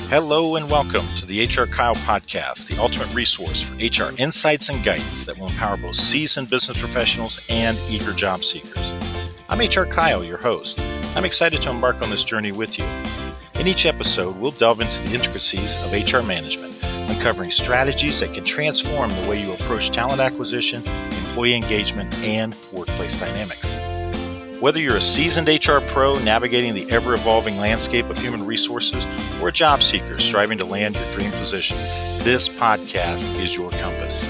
Hello and welcome to the HR Kyle podcast, the ultimate resource for HR insights and guidance that will empower both seasoned business professionals and eager job seekers. I'm HR Kyle, your host. I'm excited to embark on this journey with you. In each episode, we'll delve into the intricacies of HR management, uncovering strategies that can transform the way you approach talent acquisition, employee engagement, and workplace dynamics. Whether you're a seasoned HR pro navigating the ever-evolving landscape of human resources or a job seeker striving to land your dream position, this podcast is your compass.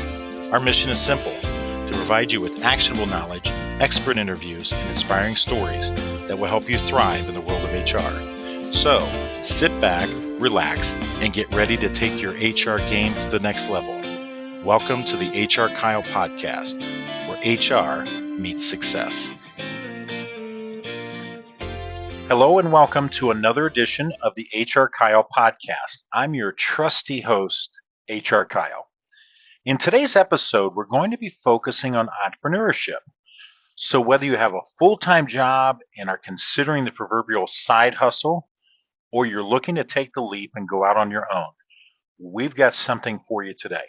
Our mission is simple: to provide you with actionable knowledge, expert interviews, and inspiring stories that will help you thrive in the world of HR. So, sit back, relax, and get ready to take your HR game to the next level. Welcome to the HR Kyle podcast, where HR meets success. Hello and welcome to another edition of the HR Kyle podcast. I'm your trusty host, HR Kyle. In today's episode, we're going to be focusing on entrepreneurship. So whether you have a full-time job and are considering the proverbial side hustle, or you're looking to take the leap and go out on your own, we've got something for you today.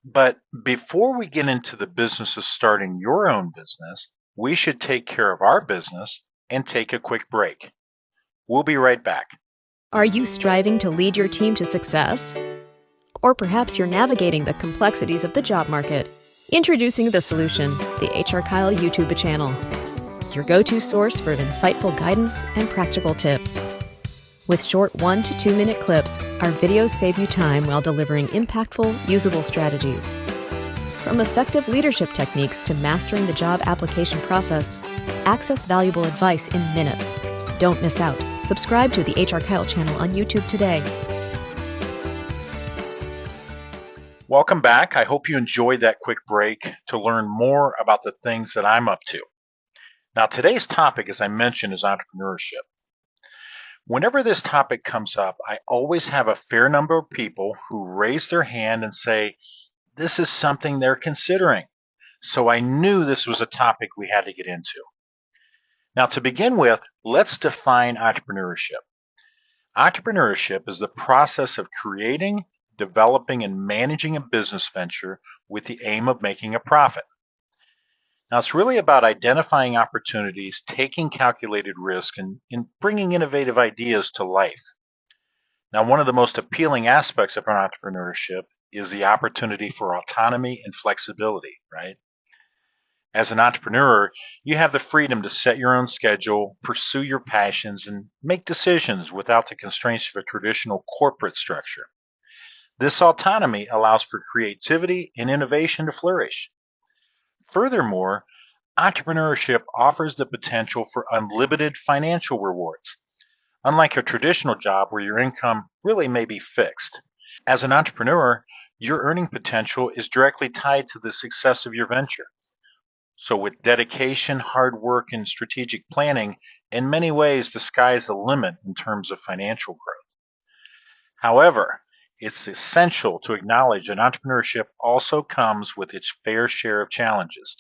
But before we get into the business of starting your own business, we should take care of our business and take a quick break. We'll be right back. Are you striving to lead your team to success? Or perhaps you're navigating the complexities of the job market. Introducing The Solution, the HR Kyle YouTube channel. Your go-to source for insightful guidance and practical tips. With short 1 to 2 minute clips, our videos save you time while delivering impactful, usable strategies. From effective leadership techniques to mastering the job application process, access valuable advice in minutes. Don't miss out. Subscribe to the HR Kyle channel on YouTube today. Welcome back. I hope you enjoyed that quick break to learn more about the things that I'm up to. Now, today's topic, as I mentioned, is entrepreneurship. Whenever this topic comes up, I always have a fair number of people who raise their hand and say, this is something they're considering. So I knew this was a topic we had to get into. Now, to begin with, let's define entrepreneurship. Entrepreneurship is the process of creating, developing, and managing a business venture with the aim of making a profit. Now, it's really about identifying opportunities, taking calculated risk, and bringing innovative ideas to life. Now, one of the most appealing aspects of entrepreneurship is the opportunity for autonomy and flexibility, right? As an entrepreneur, you have the freedom to set your own schedule, pursue your passions, and make decisions without the constraints of a traditional corporate structure. This autonomy allows for creativity and innovation to flourish. Furthermore, entrepreneurship offers the potential for unlimited financial rewards, unlike a traditional job where your income really may be fixed. As an entrepreneur, your earning potential is directly tied to the success of your venture. So with dedication, hard work, and strategic planning, in many ways, the sky is the limit in terms of financial growth. However, it's essential to acknowledge that entrepreneurship also comes with its fair share of challenges,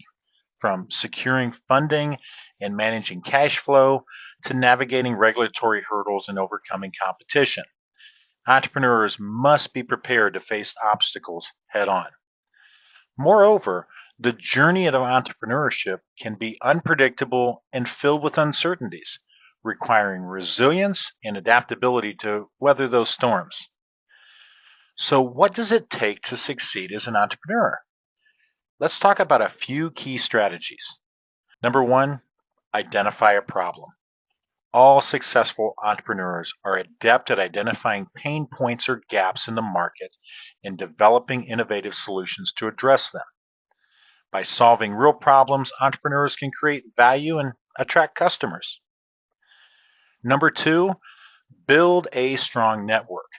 from securing funding and managing cash flow to navigating regulatory hurdles and overcoming competition. Entrepreneurs must be prepared to face obstacles head on. Moreover, the journey of entrepreneurship can be unpredictable and filled with uncertainties, requiring resilience and adaptability to weather those storms. So what does it take to succeed as an entrepreneur? Let's talk about a few key strategies. Number one, identify a problem. All successful entrepreneurs are adept at identifying pain points or gaps in the market and developing innovative solutions to address them. By solving real problems, entrepreneurs can create value and attract customers. Number two, build a strong network.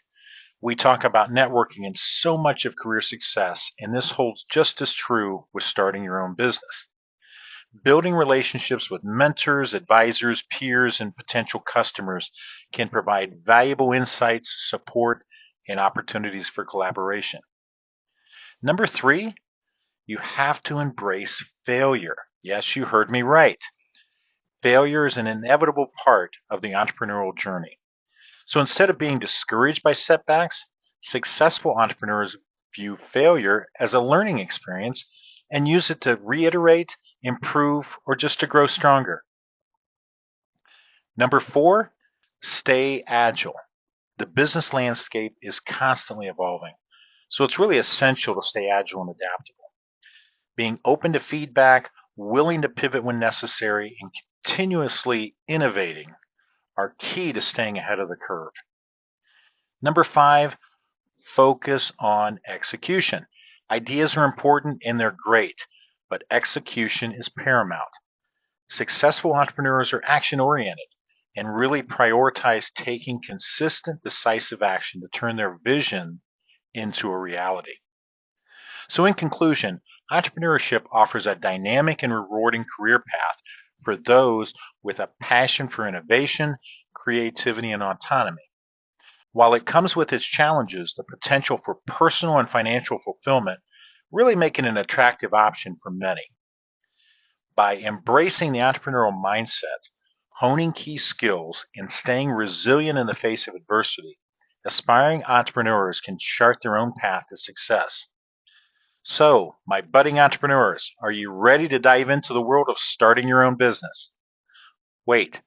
We talk about networking in so much of career success, and this holds just as true with starting your own business. Building relationships with mentors, advisors, peers, and potential customers can provide valuable insights, support, and opportunities for collaboration. Number three, you have to embrace failure. Yes, you heard me right. Failure is an inevitable part of the entrepreneurial journey. So instead of being discouraged by setbacks, successful entrepreneurs view failure as a learning experience and use it to reiterate, improve, or just to grow stronger. Number 4, stay agile. The business landscape is constantly evolving, so it's really essential to stay agile and adaptable. Being open to feedback, willing to pivot when necessary, and continuously innovating are key to staying ahead of the curve. Number 5, focus on execution. Ideas are important and they're great, but execution is paramount. Successful entrepreneurs are action-oriented and really prioritize taking consistent, decisive action to turn their vision into a reality. So in conclusion, entrepreneurship offers a dynamic and rewarding career path for those with a passion for innovation, creativity, and autonomy. While it comes with its challenges, the potential for personal and financial fulfillment really make it an attractive option for many. By embracing the entrepreneurial mindset, honing key skills, and staying resilient in the face of adversity, aspiring entrepreneurs can chart their own path to success. So, my budding entrepreneurs, are you ready to dive into the world of starting your own business? Wait,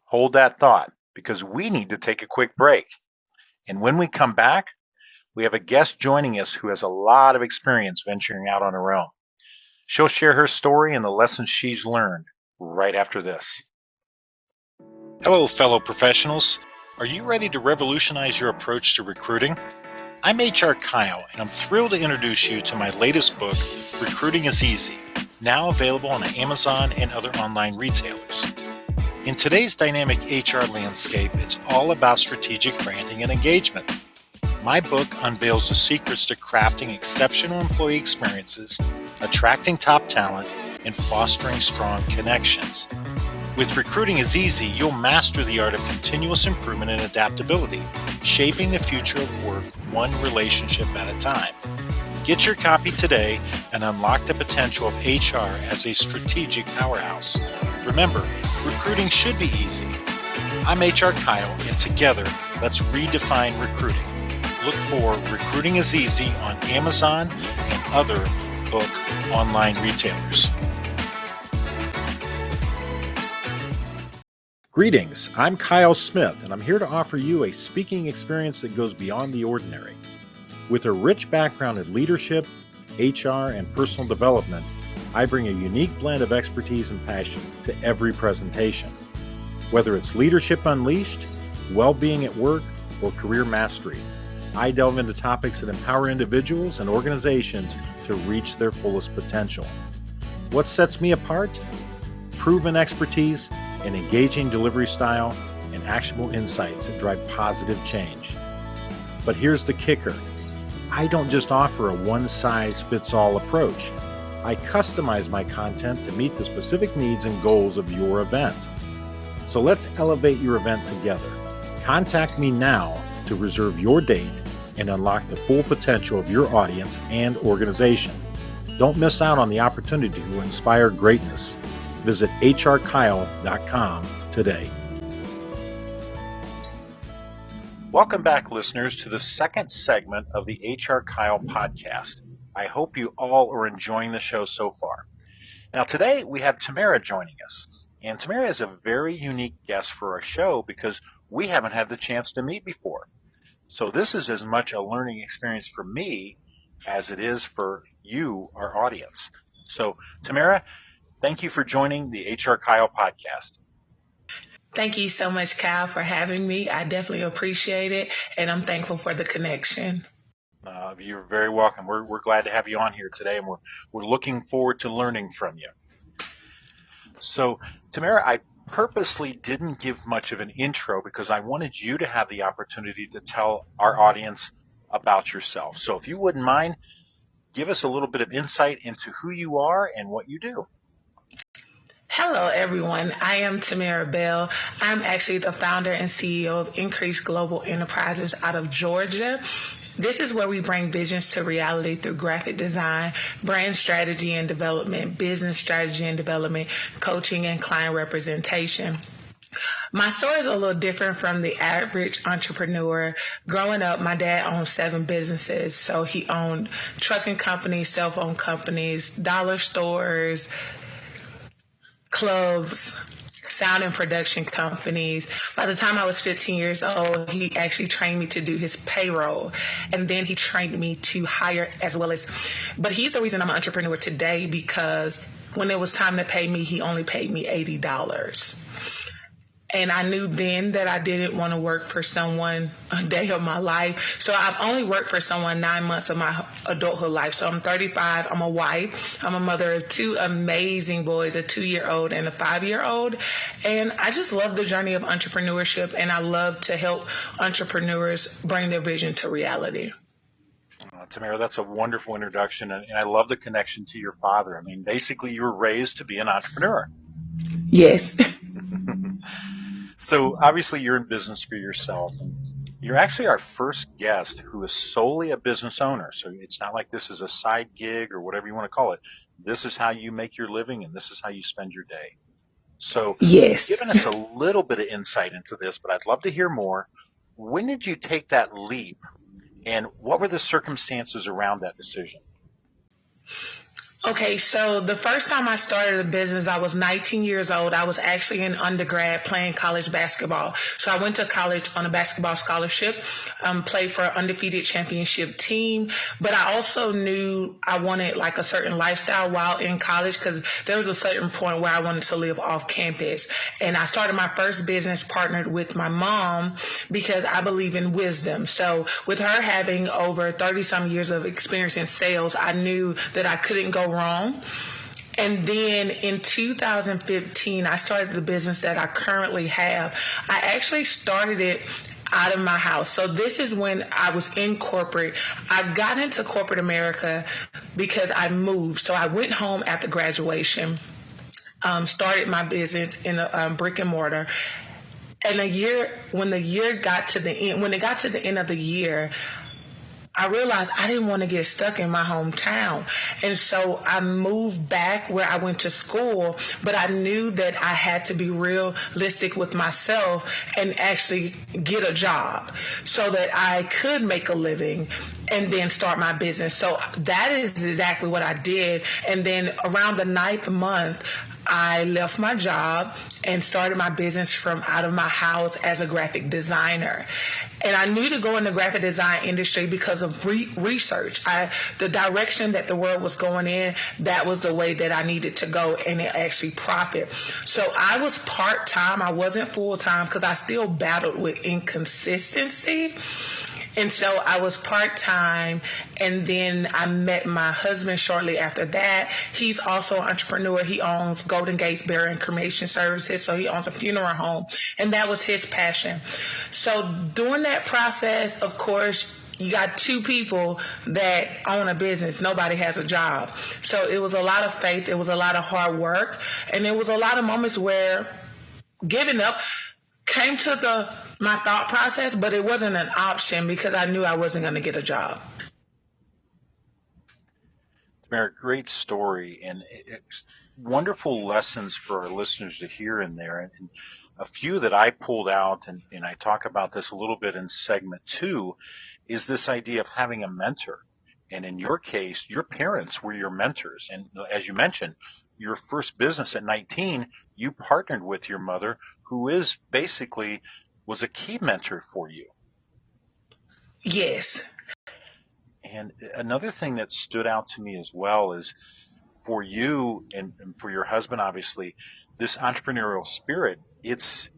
hold that thought, because we need to take a quick break. And when we come back, we have a guest joining us who has a lot of experience venturing out on her own. She'll share her story and the lessons she's learned right after this. Hello, fellow professionals. Are you ready to revolutionize your approach to recruiting? I'm HR Kyle, and I'm thrilled to introduce you to my latest book, Recruiting is Easy, now available on Amazon and other online retailers. In today's dynamic HR landscape, it's all about strategic branding and engagement. My book unveils the secrets to crafting exceptional employee experiences, attracting top talent, and fostering strong connections. With Recruiting is Easy, you'll master the art of continuous improvement and adaptability, shaping the future of work one relationship at a time. Get your copy today and unlock the potential of HR as a strategic powerhouse. Remember, recruiting should be easy. I'm HR Kyle, and together, let's redefine recruiting. Look for Recruiting is Easy on Amazon and other book online retailers. Greetings, I'm Kyle Smith, and I'm here to offer you a speaking experience that goes beyond the ordinary. With a rich background in leadership, HR, and personal development, I bring a unique blend of expertise and passion to every presentation. Whether it's Leadership Unleashed, well-being at work, or career mastery, I delve into topics that empower individuals and organizations to reach their fullest potential. What sets me apart? Proven expertise, an engaging delivery style, and actionable insights that drive positive change. But here's the kicker. I don't just offer a one-size-fits-all approach. I customize my content to meet the specific needs and goals of your event. So let's elevate your event together. Contact me now to reserve your date and unlock the full potential of your audience and organization. Don't miss out on the opportunity to inspire greatness. Visit hrkyle.com today. Welcome back, listeners, to the second segment of the HR Kyle podcast. I hope you all are enjoying the show so far. Now, today we have Timera joining us. And Timera is a very unique guest for our show because we haven't had the chance to meet before. So this is as much a learning experience for me as it is for you, our audience. So, Timera, thank you for joining the HR Kyle podcast. Thank you so much, Kyle, for having me. I definitely appreciate it, and I'm thankful for the connection. You're very welcome. We're glad to have you on here today, and we're looking forward to learning from you. So, Timera, I purposely didn't give much of an intro because I wanted you to have the opportunity to tell our audience about yourself. So if you wouldn't mind, give us a little bit of insight into who you are and what you do. Hello, everyone. I am Timera Bell. I'm actually the founder and CEO of Increase Global Enterprises out of Georgia. This is where we bring visions to reality through graphic design, brand strategy and development, business strategy and development, coaching, and client representation. My story is a little different from the average entrepreneur. Growing up, my dad owned 7 businesses. So he owned trucking companies, cell phone companies, dollar stores, clubs, sound and production companies. By the time I was 15 years old, he actually trained me to do his payroll. And then he trained me to hire as well as, but he's the reason I'm an entrepreneur today, because when it was time to pay me, he only paid me $80. And I knew then that I didn't want to work for someone a day of my life. So I've only worked for someone 9 months of my adulthood life. So I'm 35. I'm a wife. I'm a mother of 2 amazing boys, a 2-year-old and a 5-year-old. And I just love the journey of entrepreneurship, and I love to help entrepreneurs bring their vision to reality. Tamara, that's a wonderful introduction, and I love the connection to your father. I mean, basically, you were raised to be an entrepreneur. Yes. So obviously, you're in business for yourself. You're actually our first guest who is solely a business owner. So it's not like this is a side gig or whatever you want to call it. This is how you make your living, and this is how you spend your day. So you've Yes. given us a little bit of insight into this, but I'd love to hear more. When did you take that leap, and what were the circumstances around that decision? Okay, so the first time I started a business, I was 19 years old. I was actually in undergrad playing college basketball. So I went to college on a basketball scholarship, played for an undefeated championship team. But I also knew I wanted like a certain lifestyle while in college, because there was a certain point where I wanted to live off campus. And I started my first business partnered with my mom because I believe in wisdom. So with her having over 30 some years of experience in sales, I knew that I couldn't go wrong. And then in 2015, I started the business that I currently have. I actually started it out of my house. So this is when I was in corporate. I got into corporate America because I moved. So I went home after graduation, started my business in a brick and mortar. And when the year got to the end, when it got to the end of the year, I realized I didn't want to get stuck in my hometown. And so I moved back where I went to school, but I knew that I had to be realistic with myself and actually get a job so that I could make a living and then start my business. So that is exactly what I did. And then around the 9th month, I left my job and started my business from out of my house as a graphic designer. And I knew to go in the graphic design industry because of research. The direction that the world was going in, that was the way that I needed to go, and it actually profit. So I was part-time. I wasn't full-time because I still battled with inconsistency. And so I was part-time, and then I met my husband shortly after that. He's also an entrepreneur. He owns Golden Gates Burial and Cremation Services, so he owns a funeral home, and that was his passion. So during that process, of course, you got 2 people that own a business. Nobody has a job. So it was a lot of faith. It was a lot of hard work, and it was a lot of moments where giving up came to my thought process, but it wasn't an option because I knew I wasn't going to get a job. Tamara, great story, and it's wonderful lessons for our listeners to hear in there. And a few that I pulled out, and I talk about this a little bit in segment 2, is this idea of having a mentor. And in your case, your parents were your mentors. And as you mentioned, your first business at 19, you partnered with your mother, who is basically was a key mentor for you. Yes. And another thing that stood out to me as well is for you and for your husband, obviously, this entrepreneurial spirit, it's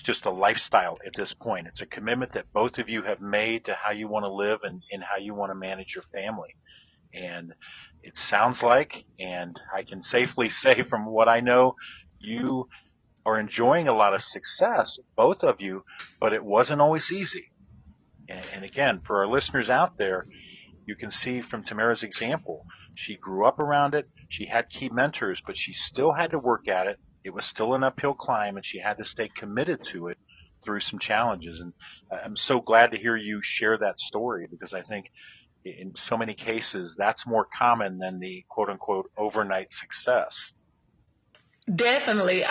just a lifestyle at this point. It's a commitment that both of you have made to how you want to live and how you want to manage your family. And it sounds like, and I can safely say from what I know, you are enjoying a lot of success, both of you, but it wasn't always easy. And again, for our listeners out there, you can see from Timera's example, she grew up around it. She had key mentors, but she still had to work at it. It was still an uphill climb, and she had to stay committed to it through some challenges. And I'm so glad to hear you share that story, because I think in so many cases, that's more common than the quote unquote overnight success. Definitely.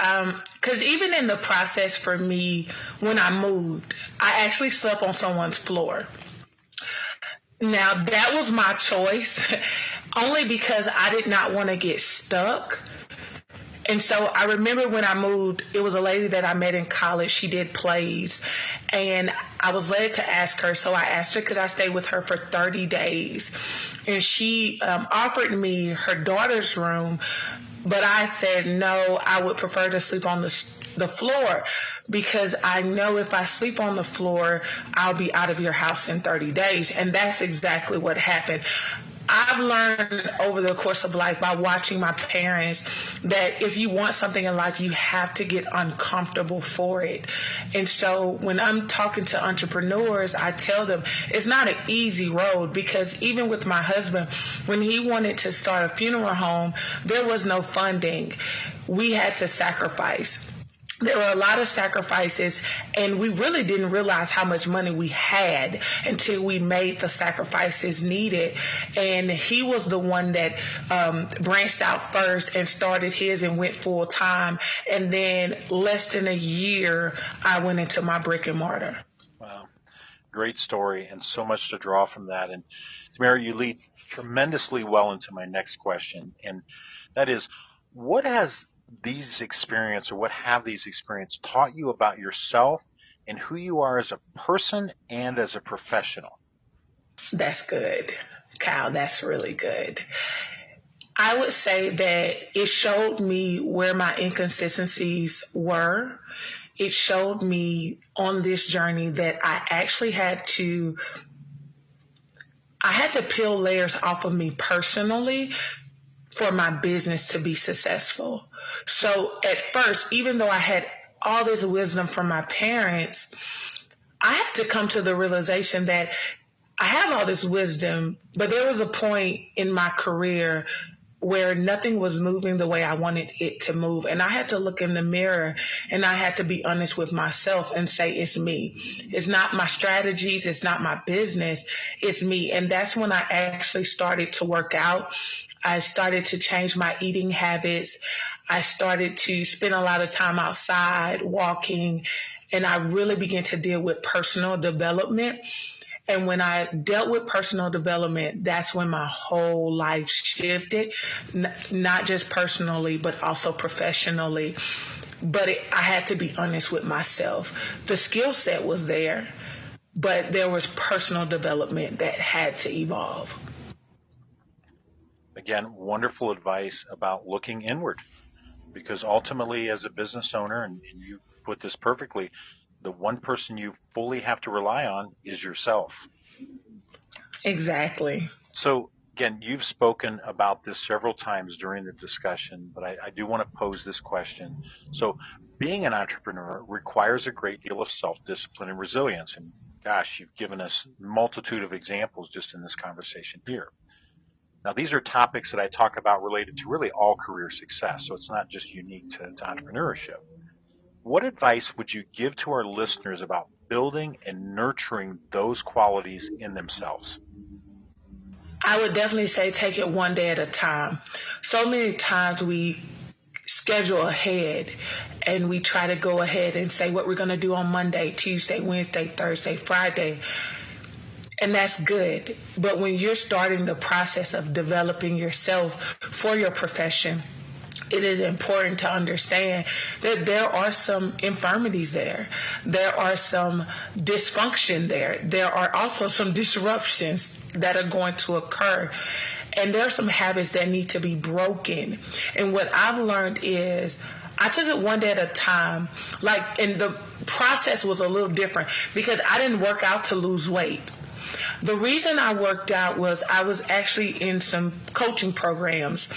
Because even in the process for me, when I moved, I actually slept on someone's floor. Now, that was my choice, only because I did not want to get stuck. And so I remember when I moved, it was a lady that I met in college. She did plays. And I was led to ask her. So I asked her, could I stay with her for 30 days? And she offered me her daughter's room. But I said, no, I would prefer to sleep on the floor, because I know if I sleep on the floor, I'll be out of your house in 30 days. And that's exactly what happened. I've learned over the course of life by watching my parents that if you want something in life, you have to get uncomfortable for it. And so when I'm talking to entrepreneurs, I tell them it's not an easy road, because even with my husband, when he wanted to start a funeral home, there was no funding. We had to sacrifice. There were a lot of sacrifices, and we really didn't realize how much money we had until we made the sacrifices needed. And he was the one that branched out first and started his and went full time. And then less than a year, I went into my brick and mortar. Wow. Great story, and so much to draw from that. And Timera, you lead tremendously well into my next question, and that is, what has these experiences, or what have these experiences taught you about yourself and who you are as a person and as a professional? That's good, Kyle. That's really good. I would say that it showed me where my inconsistencies were. It showed me on this journey that I actually had to peel layers off of me personally for my business to be successful. So at first, even though I had all this wisdom from my parents, I had to come to the realization that I have all this wisdom, but there was a point in my career where nothing was moving the way I wanted it to move. And I had to look in the mirror, and I had to be honest with myself and say, it's me. It's not my strategies. It's not my business. It's me. And that's when I actually started to work out. I started to change my eating habits. I started to spend a lot of time outside walking, and I really began to deal with personal development. And when I dealt with personal development, that's when my whole life shifted, not just personally, but also professionally. But I had to be honest with myself. The skill set was there, but there was personal development that had to evolve. Again, wonderful advice about looking inward, because ultimately as a business owner, and you put this perfectly, the one person you fully have to rely on is yourself. Exactly. So again, you've spoken about this several times during the discussion, but I do want to pose this question. So being an entrepreneur requires a great deal of self-discipline and resilience. And gosh, you've given us a multitude of examples just in this conversation here. Now, these are topics that I talk about related to really all career success, so it's not just unique to entrepreneurship. What advice would you give to our listeners about building and nurturing those qualities in themselves? I would definitely say take it one day at a time. So many times we schedule ahead and we try to go ahead and say what we're going to do on Monday, Tuesday, Wednesday, Thursday, Friday. And that's good. But when you're starting the process of developing yourself for your profession, it is important to understand that there are some infirmities there. There are some dysfunction there. There are also some disruptions that are going to occur. And there are some habits that need to be broken. And what I've learned is I took it one day at a time. And the process was a little different because I didn't work out to lose weight. The reason I worked out was I was actually in some coaching programs.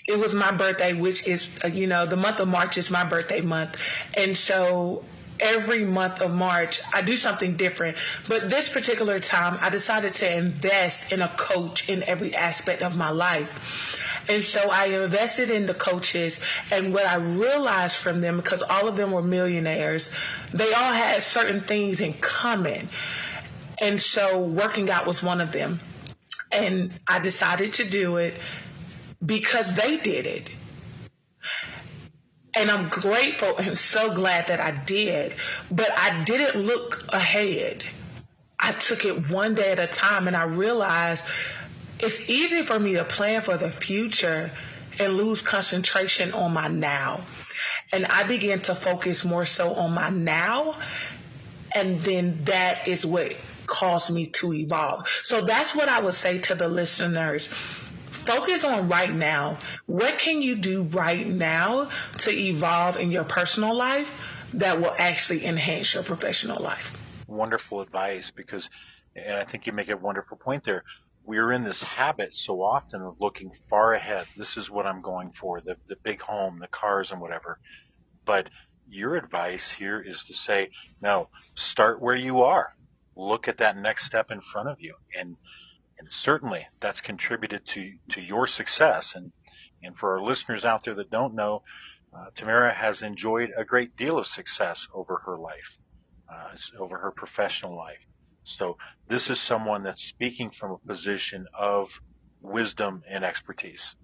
It was my birthday, which is, the month of March is my birthday month. And so every month of March, I do something different. But this particular time, I decided to invest in a coach in every aspect of my life. And so I invested in the coaches, and what I realized from them, because all of them were millionaires, they all had certain things in common. And so working out was one of them. And I decided to do it because they did it. And I'm grateful and so glad that I did, but I didn't look ahead. I took it one day at a time, and I realized it's easy for me to plan for the future and lose concentration on my now. And I began to focus more so on my now, and then that is what caused me to evolve. So that's what I would say to the listeners. Focus on right now. What can you do right now to evolve in your personal life that will actually enhance your professional life? Wonderful advice, because, and I think you make a wonderful point there. We're in this habit so often of looking far ahead. This is what I'm going for, the big home, the cars and whatever. But your advice here is to say, no, start where you are. Look at that next step in front of you. And certainly that's contributed to your success. And for our listeners out there that don't know, Timera has enjoyed a great deal of success over her life, over her professional life. So this is someone that's speaking from a position of wisdom and expertise.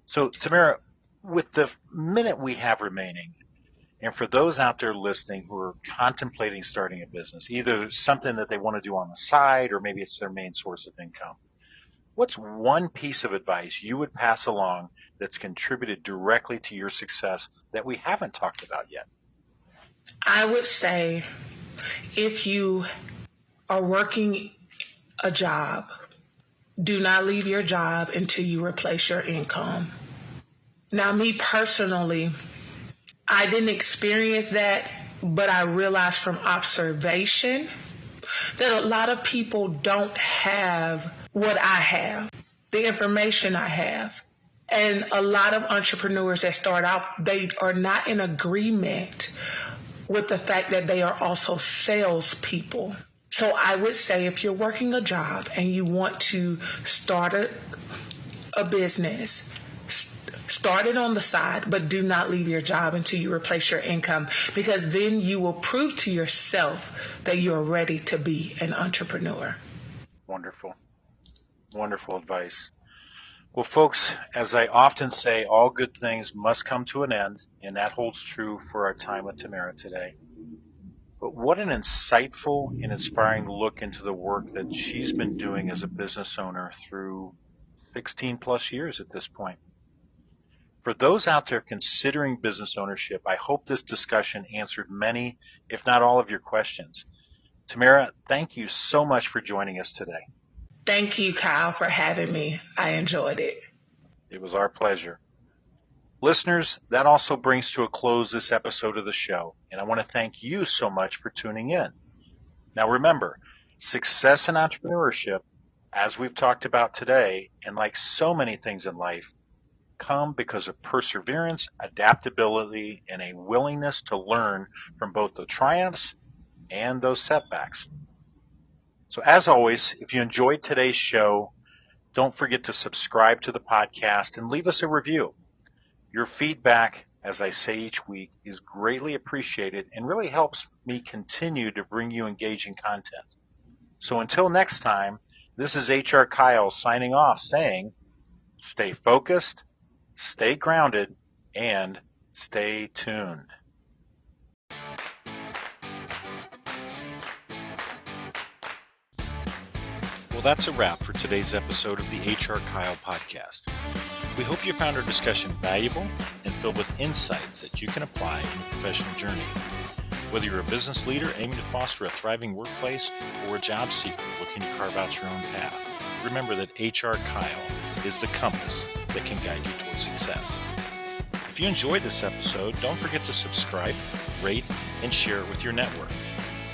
So Timera, with the minute we have remaining, and for those out there listening who are contemplating starting a business, either something that they want to do on the side or maybe it's their main source of income, what's one piece of advice you would pass along that's contributed directly to your success that we haven't talked about yet? I would say if you are working a job, do not leave your job until you replace your income. Now, me personally, I didn't experience that, but I realized from observation that a lot of people don't have what I have, the information I have. And a lot of entrepreneurs that start out, they are not in agreement with the fact that they are also salespeople. So I would say if you're working a job and you want to start a business, start it on the side, but do not leave your job until you replace your income, because then you will prove to yourself that you're ready to be an entrepreneur. Wonderful. Wonderful advice. Well, folks, as I often say, all good things must come to an end, and that holds true for our time with Timera today. But what an insightful and inspiring look into the work that she's been doing as a business owner through 16 plus years at this point. For those out there considering business ownership, I hope this discussion answered many, if not all, of your questions. Timera, thank you so much for joining us today. Thank you, Kyle, for having me. I enjoyed it. It was our pleasure. Listeners, that also brings to a close this episode of the show, and I want to thank you so much for tuning in. Now remember, success in entrepreneurship, as we've talked about today, and like so many things in life, come because of perseverance, adaptability, and a willingness to learn from both the triumphs and those setbacks. So as always, if you enjoyed today's show, don't forget to subscribe to the podcast and leave us a review. Your feedback, as I say each week, is greatly appreciated and really helps me continue to bring you engaging content. So until next time, this is HR Kyle signing off saying, stay focused, stay grounded, and stay tuned. Well, that's a wrap for today's episode of the HR Kyle podcast. We hope you found our discussion valuable and filled with insights that you can apply in your professional journey. Whether you're a business leader aiming to foster a thriving workplace or a job seeker looking to carve out your own path, remember that HR Kyle is the compass that can guide you towards success. If you enjoyed this episode, don't forget to subscribe, rate, and share it with your network.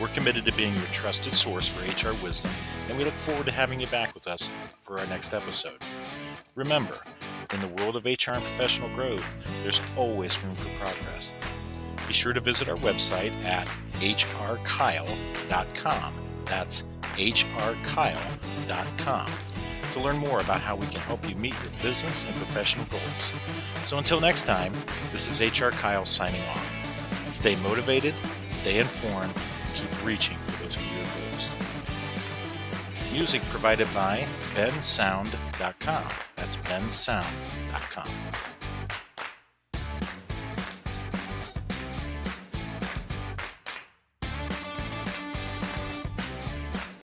We're committed to being your trusted source for HR wisdom, and we look forward to having you back with us for our next episode. Remember, in the world of HR and professional growth, there's always room for progress. Be sure to visit our website at hrkyle.com. That's hrkyle.com to learn more about how we can help you meet your business and professional goals. So until next time, this is HR Kyle signing off. Stay motivated, stay informed, and keep reaching for those career goals. Music provided by bensound.com. That's bensound.com.